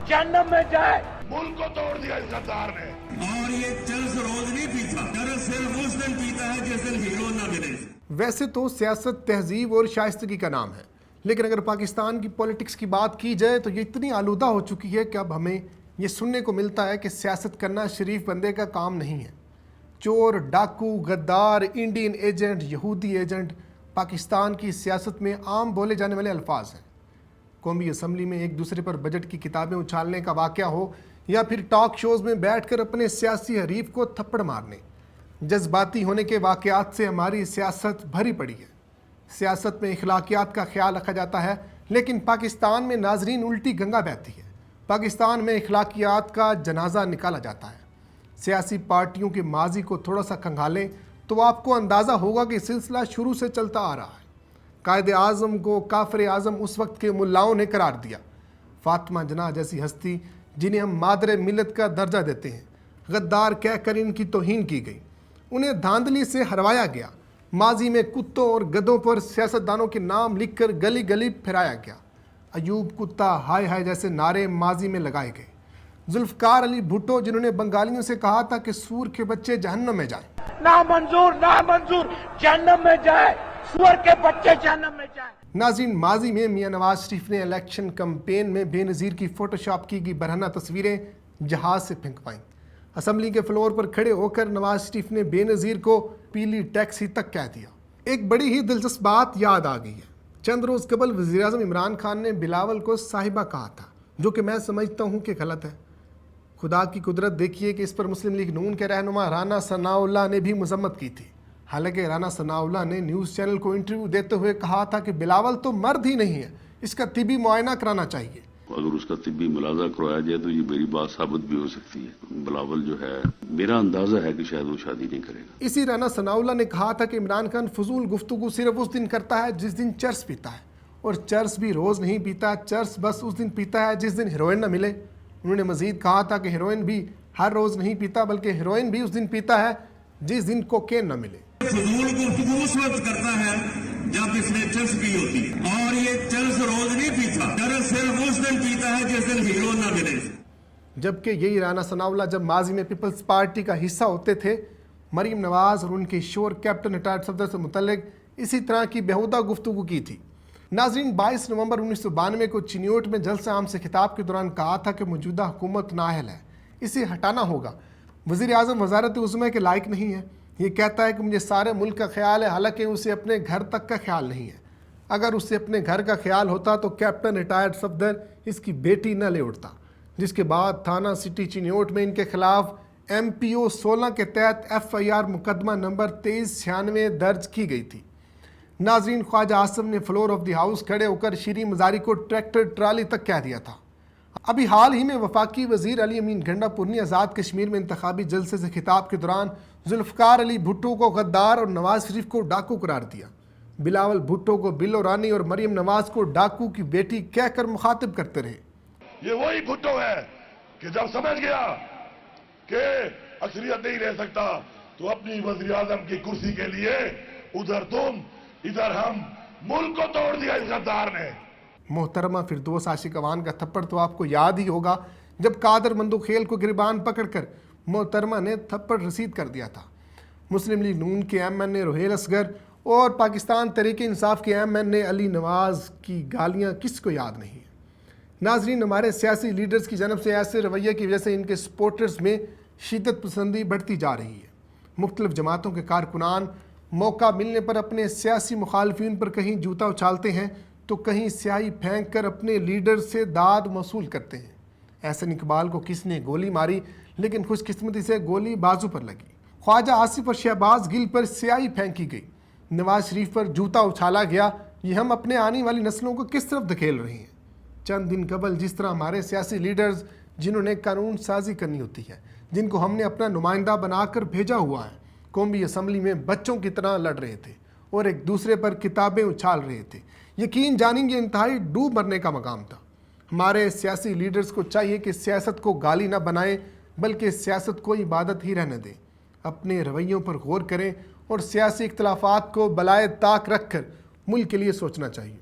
जहन्नम में जाए। मुल्क को तोड़ दिया इस सरदार ने। और ये चरस रोज नहीं पीता, चरस सिर्फ उस दिन पीता है जिस दिन हीरो ना मिले। वैसे तो सियासत तहजीब और शाइस्तगी का नाम है, लेकिन अगर पाकिस्तान की पॉलिटिक्स की बात की जाए तो ये इतनी आलूदा हो चुकी है कि अब हमें ये सुनने को मिलता है कि सियासत करना शरीफ बंदे का काम नहीं है। चोर, डाकू, गद्दार, इंडियन एजेंट, यहूदी एजेंट पाकिस्तान की सियासत में आम बोले जाने वाले अल्फाज हैं। कौमी असम्बली में एक दूसरे पर बजट की किताबें उछालने का वाक़या हो या फिर टॉक शोज़ में बैठकर अपने सियासी हरीफ को थप्पड़ मारने, जज्बाती होने के वाक़यात से हमारी सियासत भरी पड़ी है। सियासत में इखलाकियात का ख्याल रखा जाता है, लेकिन पाकिस्तान में नाजरीन उल्टी गंगा बहती है। पाकिस्तान में इखलाकियात का जनाजा निकाला जाता है। सियासी पार्टियों के माजी को थोड़ा सा खंगालें तो आपको अंदाज़ा होगा कि सिलसिला शुरू से चलता आ रहा है। कायदे आज़म को काफ़िर आज़म उस वक्त के मुल्लाओं ने करार दिया। फातिमा जना जैसी हस्ती जिन्हें हम मादरे मिलत का दर्जा देते हैं, गद्दार कहकर इनकी तौहीन की गई, उन्हें धांधली से हरवाया गया। माजी में कुत्तों और गधों पर सियासतदानों के नाम लिखकर गली गली फिराया गया। अयूब कुत्ता, हाय हाय जैसे नारे माजी में लगाए गए। जुल्फ़कार अली भुट्टो जिन्होंने बंगालियों से कहा था कि सूर के बच्चे जहन्नम में जाएं, ना मंजूर, ना मंजूर, जहन्नम में जाए, सुअर के बच्चे जहन्नम में जाए। नाज़रीन, माजी में मियां नवाज शरीफ ने इलेक्शन कैंपेन में बेनज़ीर की फोटोशॉप की गई बरहना तस्वीरें जहाज से फेंकवाईं। असम्बली के फ्लोर पर खड़े होकर नवाज शरीफ ने बेनज़ीर को पीली टैक्सी तक कह दिया। एक बड़ी ही दिलचस्प बात याद आ गई है। चंद रोज़ कबल वज़ीर-ए-आज़म इमरान खान ने बिलावल को साहिबा कहा था, जो कि मैं समझता हूँ कि गलत है। खुदा की कुदरत देखिए कि इस पर मुस्लिम लीग नून के रहनुमा राना सनाउल्लाह ने भी मजम्मत की थी। हालांकि राना सनाउल्लाह ने न्यूज़ चैनल को इंटरव्यू देते हुए कहा था कि बिलावल तो मर्द ही नहीं है, इसका तिबी मुआयना कराना चाहिए। अगर उसका तिब्बी मुलाजा करवाया जाए तो ये मेरी बात साबित भी हो सकती है। बिलावल जो है, मेरा अंदाजा है कि शायद वो शादी नहीं करेगा। इसी राना सनाउल्लाह ने कहा था कि इमरान खान फजूल गुफ्तगू सिर्फ उस दिन करता है जिस दिन चर्स पीता है, और चर्स भी रोज़ नहीं पीता, चर्स बस उस दिन पीता है जिस दिन हीरोइन न मिले। उन्होंने मजीद कहा था कि हीरोइन भी हर रोज़ नहीं पीता, बल्कि हीरोइन भी उस दिन पीता है जिस दिन कोकेन न मिले। फजूल गुफ्तगू उस वक्त करता है जब इसने चरस पी होती है, और ये चरस रोज नहीं पीता, चरस सिर्फ उस दिन पीता है जिस दिन हीरो ना मिले। जबकि यही राना सनाउल्लाह जब माजी में पीपल्स पार्टी का हिस्सा होते थे, मरीम नवाज और उनके शोर कैप्टन रिटायर्ड सफदर से मुतल्लिक इसी तरह की बेहुदा गुफ्तगू की थी। नाजरीन, 22 नवंबर 1992 को चिन्योट में जलसे आम से खिताब के दौरान कहा था कि मौजूदा हुकूमत नाअहल है, इसे हटाना होगा। वज़ीर आज़म वज़ारत उज़्मा के लायक नहीं है। ये कहता है कि मुझे सारे मुल्क का ख्याल है, हालांकि उसे अपने घर तक का ख्याल नहीं है। अगर उसे अपने घर का ख्याल होता तो कैप्टन रिटायर्ड सफदर इसकी बेटी न ले उठता, जिसके बाद थाना सिटी चिन्योट में इनके खिलाफ MPO 16 के तहत FIR मुकदमा नंबर 2396 दर्ज की गई थी। नाजरीन, ख्वाजा आसम ने फ्लोर ऑफ द हाउस खड़े होकर शीरी मजारी को ट्रैक्टर ट्राली तक कह दिया था। अभी हाल ही में वफाकी वजीर अली अमीन गंडापुर ने आज़ाद कश्मीर में इंतखाबी जलसे से खिताब के दौरान जुल्फ़कार अली भुट्टो को गद्दार और नवाज शरीफ को डाकू करार दिया। बिलावल भुट्टो को बिल्लो रानी और मरीम नवाज को डाकू की बेटी कहकर मुखातिब करते रहे। ये वही भुट्टो है कि जब समझ गया कि अक्सरियत नहीं रह सकता तो अपनी वज़ीर आज़म की कुर्सी के लिए उधर तुम इधर हम, मुल्क को तोड़ दिया इस गद्दार ने। मोहतरमा फिरदौस आशिक अवान का थप्पड़ तो आपको याद ही होगा, जब कादर मंदूखेल को गिरबान पकड़कर मोहतरमा ने थप्पड़ रसीद कर दिया था। मुस्लिम लीग नून के MNA रोहेल असगर और पाकिस्तान तहरीक इंसाफ के MNA अली नवाज की गालियाँ किसको याद नहीं है। नाजरीन, हमारे सियासी लीडर्स की जानब से ऐसे रवैये की वजह से इनके सपोर्टर्स में शिद्दत पसंदी बढ़ती जा रही है। मुख्तलिफ जमातों के कारकुनान मौका मिलने पर अपने सियासी मुखालफिन पर कहीं जूता उछालते हैं तो कहीं स्याही फेंक कर अपने लीडर से दाद वसूल करते हैं। एहसन इकबाल को किसने गोली मारी, लेकिन खुशकिस्मती से गोली बाजू पर लगी। ख्वाजा आसिफ और शहबाज गिल पर स्याही फेंकी गई, नवाज शरीफ पर जूता उछाला गया। ये हम अपने आने वाली नस्लों को किस तरफ धकेल रहे हैं। चंद दिन कबल जिस तरह हमारे सियासी लीडर्स जिन्होंने कानून साजी करनी होती है, जिनको हमने अपना नुमाइंदा बनाकर भेजा हुआ है, कौमी असम्बली में बच्चों की तरह लड़ रहे थे और एक दूसरे पर किताबें उछाल रहे थे। यकीन जानेंगे इंतहाई डूब मरने का मकाम था। हमारे सियासी लीडर्स को चाहिए कि सियासत को गाली ना बनाएं, बल्कि सियासत को इबादत ही रहने दें। अपने रवैयों पर गौर करें और सियासी इख्तलाफात को बलाए ताक रख कर मुल्क के लिए सोचना चाहिए।